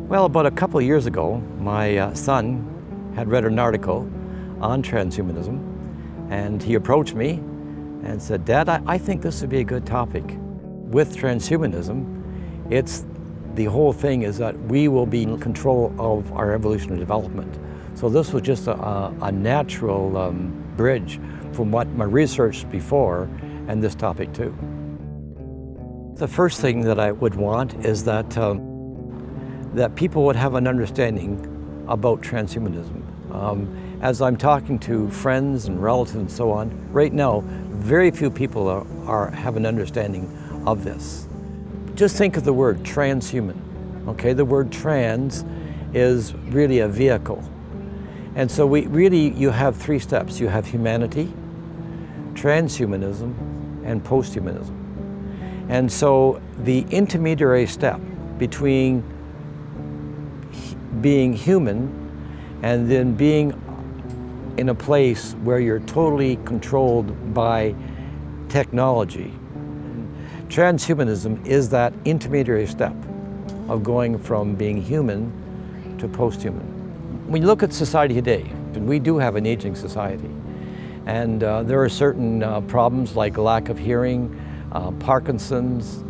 Well, about a couple of years ago, my son had read an article on transhumanism, and he approached me and said, "Dad, I think this would be a good topic." With transhumanism, the whole thing is that we will be in control of our evolutionary development. So this was just a natural bridge from what my research before and this topic too. The first thing that I would want is that people would have an understanding about transhumanism. As I'm talking to friends and relatives and so on, right now, very few people have an understanding of this. Just think of the word transhuman, okay? The word trans is really a vehicle. And so you have three steps. You have humanity, transhumanism, and posthumanism. And so the intermediary step between being human and then being in a place where you're totally controlled by technology, transhumanism is that intermediary step of going from being human to post-human. When you look at society today, we do have an aging society, and there are certain problems like lack of hearing, Parkinson's,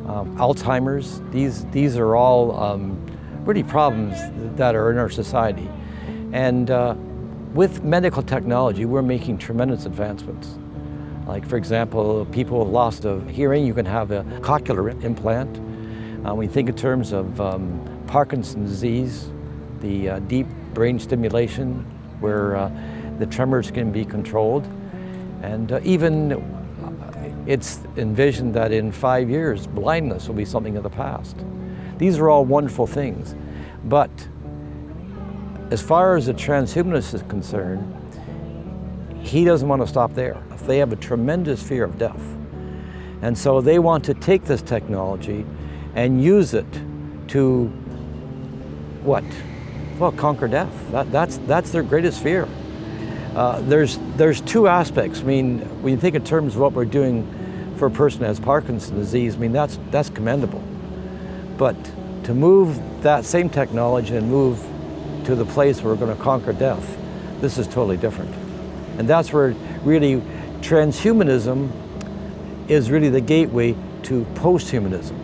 Alzheimer's. These are all really problems that are in our society. And with medical technology, we're making tremendous advancements. Like, for example, people with loss of hearing, you can have a cochlear implant. We think in terms of Parkinson's disease, the deep brain stimulation where the tremors can be controlled. And even it's envisioned that in 5 years, blindness will be something of the past. These are all wonderful things. But as far as the transhumanist is concerned, he doesn't want to stop there. They have a tremendous fear of death. And so they want to take this technology and use it to, what? Well, conquer death. That's their greatest fear. There's two aspects. I mean, when you think in terms of what we're doing for a person who has Parkinson's disease, I mean, that's commendable. But to move that same technology and move to the place where we're going to conquer death, this is totally different. And that's where really transhumanism is really the gateway to posthumanism,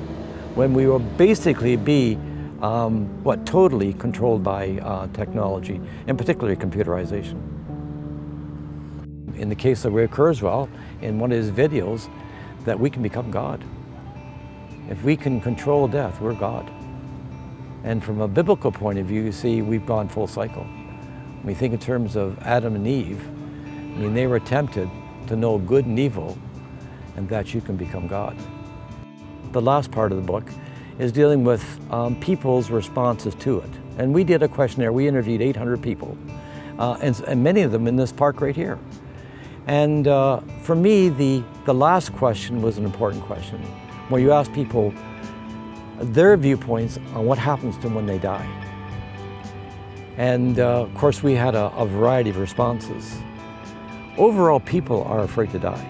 when we will basically be totally controlled by technology, and particularly computerization. In the case of Ray Kurzweil, in one of his videos, that we can become God. If we can control death, we're God. And from a biblical point of view, you see, we've gone full cycle. When we think in terms of Adam and Eve, I mean, they were tempted to know good and evil, and that you can become God. The last part of the book is dealing with people's responses to it. And we did a questionnaire. We interviewed 800 people, and many of them in this park right here. And for me, the last question was an important question, where you ask people their viewpoints on what happens to them when they die. And of course, we had a variety of responses. Overall, people are afraid to die.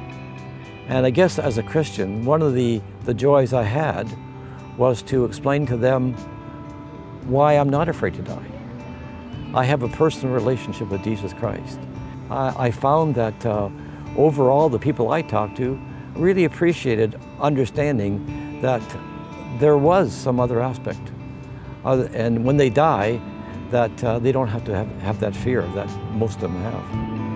And I guess as a Christian, one of the joys I had was to explain to them why I'm not afraid to die. I have a personal relationship with Jesus Christ. I found that overall, the people I talked to really appreciated understanding that there was some other aspect. And when they die, that they don't have to have that fear that most of them have.